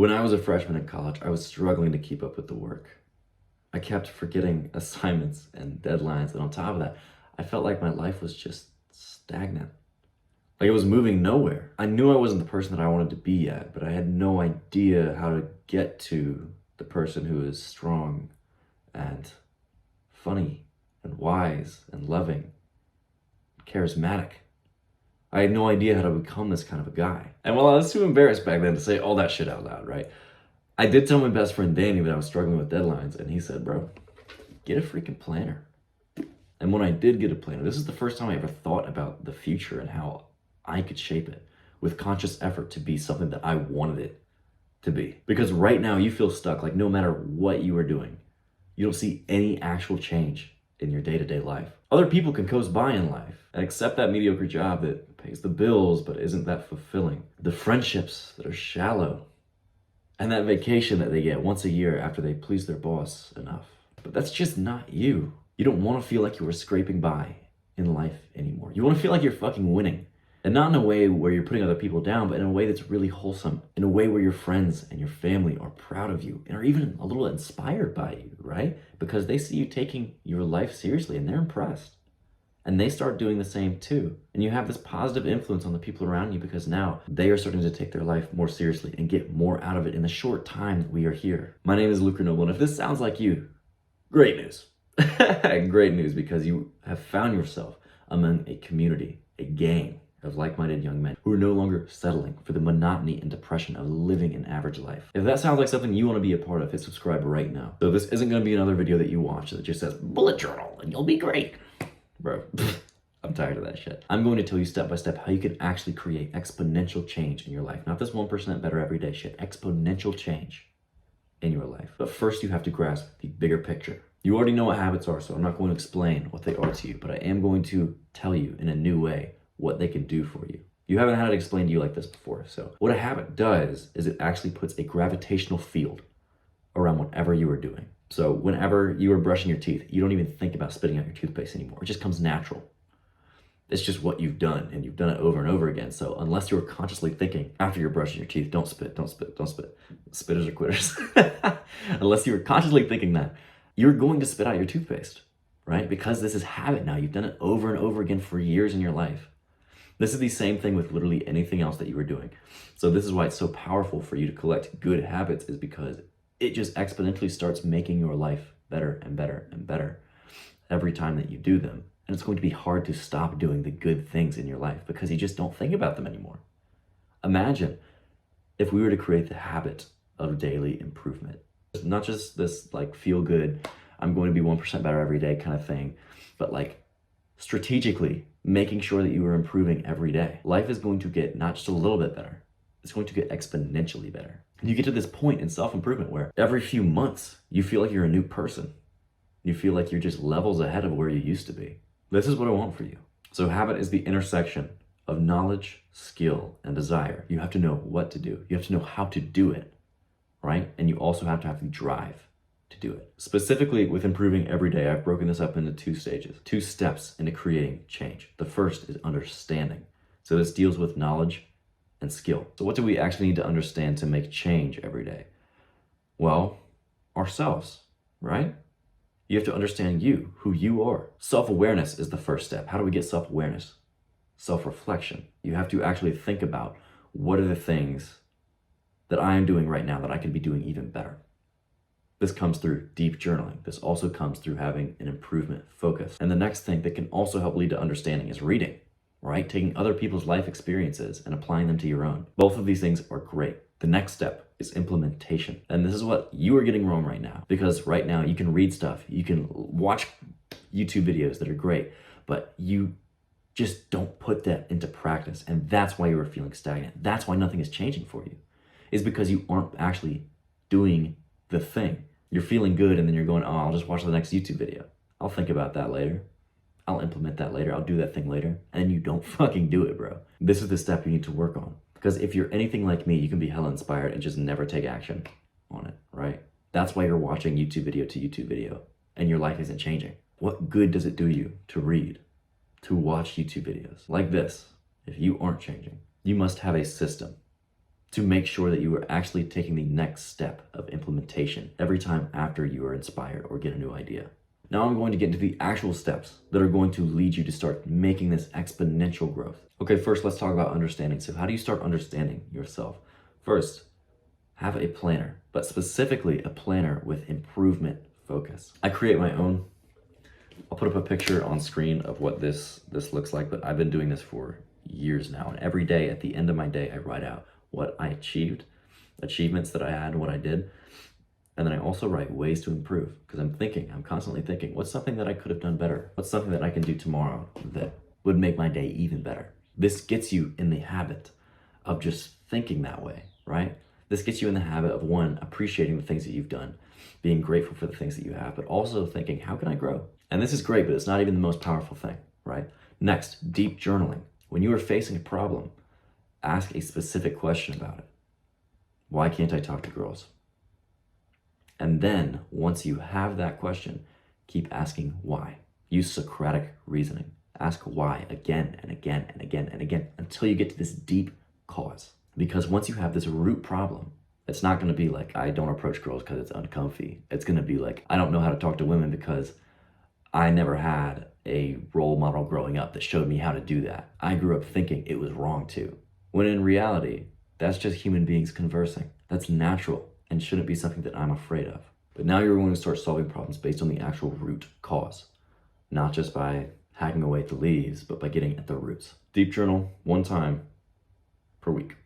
When I was a freshman in college, I was struggling to keep up with the work. I kept forgetting assignments and deadlines, and on top of that, I felt like my life was just stagnant. Like it was moving nowhere. I knew I wasn't the person that I wanted to be yet, but I had no idea how to get to the person who is strong and funny and wise and loving, charismatic. I had no idea how to become this kind of a guy. And while I was too embarrassed back then to say all that shit out loud, right? I did tell my best friend Danny that I was struggling with deadlines, and he said, bro, get a freaking planner. And when I did get a planner, this is the first time I ever thought about the future and how I could shape it with conscious effort to be something that I wanted it to be. Because right now you feel stuck, like no matter what you are doing, you don't see any actual change in your day-to-day life. Other people can coast by in life and accept that mediocre job that pays the bills but isn't that fulfilling. The friendships that are shallow, and that vacation that they get once a year after they please their boss enough. But that's just not you. You don't want to feel like you were scraping by in life anymore. You want to feel like you're fucking winning. And not in a way where you're putting other people down, but in a way that's really wholesome. In a way where your friends and your family are proud of you and are even a little inspired by you, right? Because they see you taking your life seriously and they're impressed. And they start doing the same too. And you have this positive influence on the people around you because now they are starting to take their life more seriously and get more out of it in the short time that we are here. My name is Luke Noble, and if this sounds like you, great news. Great news, because you have found yourself among a community, a gang of like-minded young men who are no longer settling for the monotony and depression of living an average life. If that sounds like something you want to be a part of, hit subscribe right now. So this isn't going to be another video that you watch that just says bullet journal and you'll be great. Bro, I'm tired of that shit. I'm going to tell you step by step how you can actually create exponential change in your life. Not this 1% better everyday shit, exponential change in your life. But first you have to grasp the bigger picture. You already know what habits are, so I'm not going to explain what they are to you, but I am going to tell you in a new way what they can do for you. You haven't had it explained to you like this before. So what a habit does is it actually puts a gravitational field around whatever you are doing. So whenever you are brushing your teeth, you don't even think about spitting out your toothpaste anymore. It just comes natural. It's just what you've done, and you've done it over and over again. So unless you're consciously thinking after you're brushing your teeth, don't spit, don't spit, don't spit. Spitters are quitters. Unless you were consciously thinking that, you're going to spit out your toothpaste, right? Because this is habit now. You've done it over and over again for years in your life. This is the same thing with literally anything else that you are doing. So this is why it's so powerful for you to collect good habits, is because it just exponentially starts making your life better and better and better every time that you do them. And it's going to be hard to stop doing the good things in your life because you just don't think about them anymore. Imagine if we were to create the habit of daily improvement. Not just this like feel good, I'm going to be 1% better every day kind of thing, but like strategically making sure that you are improving every day. Life is going to get not just a little bit better, it's going to get exponentially better. And you get to this point in self-improvement where every few months you feel like you're a new person. You feel like you're just levels ahead of where you used to be. This is what I want for you. So habit is the intersection of knowledge, skill, and desire. You have to know what to do. You have to know how to do it, right? And you also have to have the drive to do it. Specifically with improving every day, I've broken this up into 2 stages, 2 steps into creating change. The first is understanding. So this deals with knowledge and skill. So what do we actually need to understand to make change every day? Well, ourselves, right? You have to understand you, who you are. Self-awareness is the first step. How do we get self-awareness? Self-reflection. You have to actually think about what are the things that I am doing right now that I could be doing even better. This comes through deep journaling. This also comes through having an improvement focus. And the next thing that can also help lead to understanding is reading, right? Taking other people's life experiences and applying them to your own. Both of these things are great. The next step is implementation. And this is what you are getting wrong right now, because right now you can read stuff, you can watch YouTube videos that are great, but you just don't put that into practice. And that's why you are feeling stagnant. That's why nothing is changing for you, is because you aren't actually doing the thing. You're feeling good and then you're going, oh, I'll just watch the next YouTube video. I'll think about that later. I'll implement that later. I'll do that thing later. And you don't fucking do it, bro. This is the step you need to work on. Because if you're anything like me, you can be hella inspired and just never take action on it, right? That's why you're watching YouTube video to YouTube video and your life isn't changing. What good does it do you to read, to watch YouTube videos like this if you aren't changing? You must have a system to make sure that you are actually taking the next step of implementation every time after you are inspired or get a new idea. Now I'm going to get into the actual steps that are going to lead you to start making this exponential growth. Okay, first let's talk about understanding. So how do you start understanding yourself? First, have a planner, but specifically a planner with improvement focus. I create my own. I'll put up a picture on screen of what this looks like, but I've been doing this for years now. And every day, at the end of my day, I write out what I achieved, achievements that I had, what I did. And then I also write ways to improve, because I'm constantly thinking, what's something that I could have done better? What's something that I can do tomorrow that would make my day even better? This gets you in the habit of just thinking that way, right? This gets you in the habit of, one, appreciating the things that you've done, being grateful for the things that you have, but also thinking, how can I grow? And this is great, but it's not even the most powerful thing, right? Next, deep journaling. When you are facing a problem, ask a specific question about it. Why can't I talk to girls? And then, once you have that question, keep asking why. Use Socratic reasoning. Ask why again and again and again and again until you get to this deep cause. Because once you have this root problem, it's not going to be like, I don't approach girls because it's uncomfy. It's going to be like, I don't know how to talk to women because I never had a role model growing up that showed me how to do that. I grew up thinking it was wrong too. When in reality, that's just human beings conversing. That's natural and shouldn't be something that I'm afraid of. But now you're going to start solving problems based on the actual root cause, not just by hacking away at the leaves, but by getting at the roots. Deep journal 1 time per week,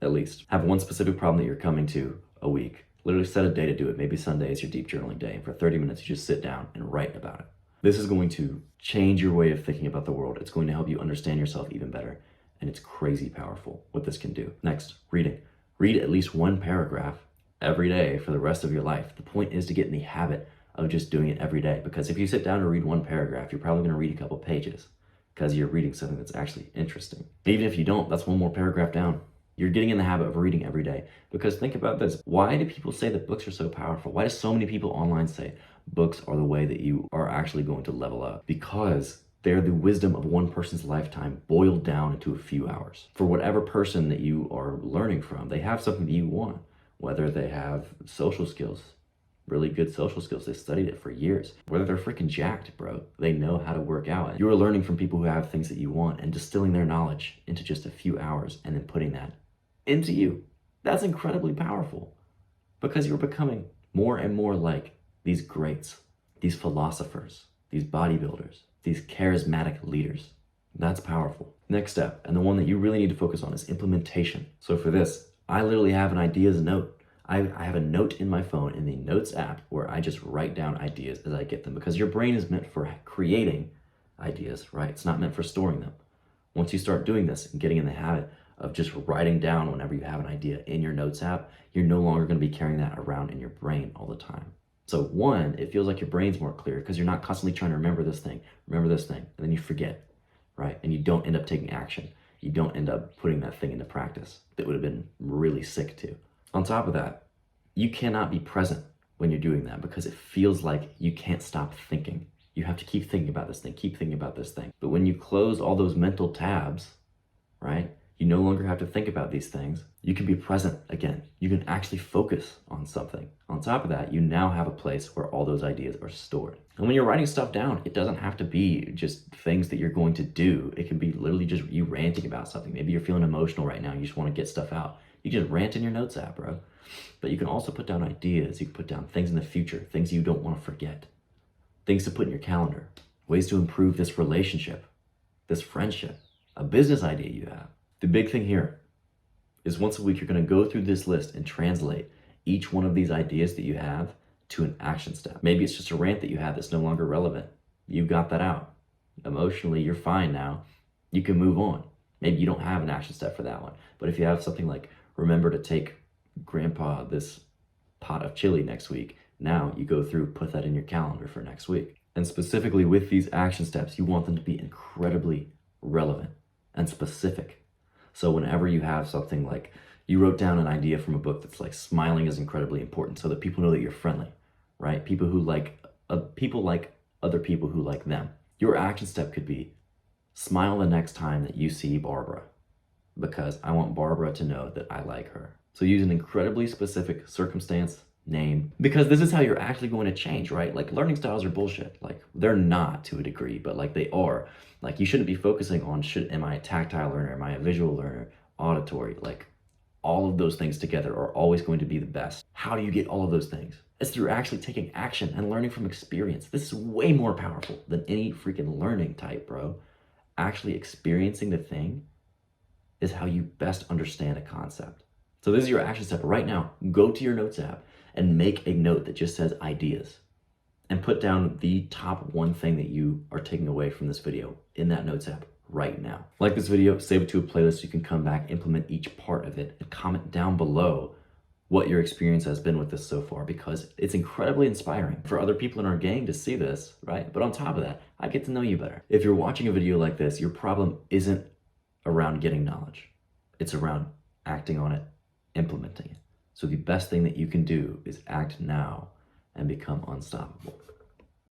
at least. Have one specific problem that you're coming to a week. Literally set a day to do it. Maybe Sunday is your deep journaling day. And for 30 minutes, you just sit down and write about it. This is going to change your way of thinking about the world. It's going to help you understand yourself even better. And it's crazy powerful what this can do. Next, reading. Read at least 1 paragraph every day for the rest of your life. The point is to get in the habit of just doing it every day. Because if you sit down and read 1 paragraph, you're probably going to read a couple pages because you're reading something that's actually interesting. Even if you don't, that's 1 more paragraph down. You're getting in the habit of reading every day. Because think about this. Why do people say that books are so powerful? Why do so many people online say books are the way that you are actually going to level up? Because they're the wisdom of one person's lifetime boiled down into a few hours. For whatever person that you are learning from, they have something that you want. Whether they have social skills, really good social skills, they studied it for years. Whether they're freaking jacked, bro, they know how to work out. You're learning from people who have things that you want and distilling their knowledge into just a few hours and then putting that into you. That's incredibly powerful because you're becoming more and more like these greats, these philosophers, these bodybuilders, these charismatic leaders. That's powerful. Next step, and the one that you really need to focus on, is implementation. So for this, I literally have an ideas note. I have a note in my phone in the Notes app where I just write down ideas as I get them, because your brain is meant for creating ideas, right? It's not meant for storing them. Once you start doing this and getting in the habit of just writing down whenever you have an idea in your Notes app, you're no longer going to be carrying that around in your brain all the time. So 1, it feels like your brain's more clear because you're not constantly trying to remember this thing, and then you forget, right? And you don't end up taking action. You don't end up putting that thing into practice that would have been really sick to. On top of that, you cannot be present when you're doing that because it feels like you can't stop thinking. You have to keep thinking about this thing, keep thinking about this thing. But when you close all those mental tabs, right, you no longer have to think about these things. You can be present again. You can actually focus on something. On top of that, you now have a place where all those ideas are stored. And when you're writing stuff down, it doesn't have to be just things that you're going to do. It can be literally just you ranting about something. Maybe you're feeling emotional right now. You just want to get stuff out. You just rant in your Notes app, bro. But you can also put down ideas. You can put down things in the future, things you don't want to forget, things to put in your calendar, ways to improve this relationship, this friendship, a business idea you have. The big thing here is once a week, you're going to go through this list and translate each one of these ideas that you have to an action step. Maybe it's just a rant that you have that's no longer relevant. You got that out. Emotionally, you're fine now. You can move on. Maybe you don't have an action step for that one. But if you have something like, remember to take grandpa this pot of chili next week, now you go through, put that in your calendar for next week. And specifically with these action steps, you want them to be incredibly relevant and specific. So whenever you have something like, you wrote down an idea from a book that's like smiling is incredibly important so that people know that you're friendly, right? People like other people who like them. Your action step could be smile the next time that you see Barbara, because I want Barbara to know that I like her. So use an incredibly specific circumstance, name, because this is how you're actually going to change, right? Like learning styles are bullshit. Like they're not to a degree, but like they are. Like you shouldn't be focusing on am I a tactile learner? Am I a visual learner? Auditory? Like all of those things together are always going to be the best. How do you get all of those things? It's through actually taking action and learning from experience. This is way more powerful than any freaking learning type, bro. Actually experiencing the thing is how you best understand a concept. So this is your action step right now. Go to your notes app and make a note that just says ideas and put down the top one thing that you are taking away from this video in that notes app right now. Like this video, save it to a playlist so you can come back, implement each part of it, and comment down below what your experience has been with this so far, because it's incredibly inspiring for other people in our gang to see this, right? But on top of that, I get to know you better. If you're watching a video like this, your problem isn't around getting knowledge. It's around acting on it, implementing it. So the best thing that you can do is act now and become unstoppable.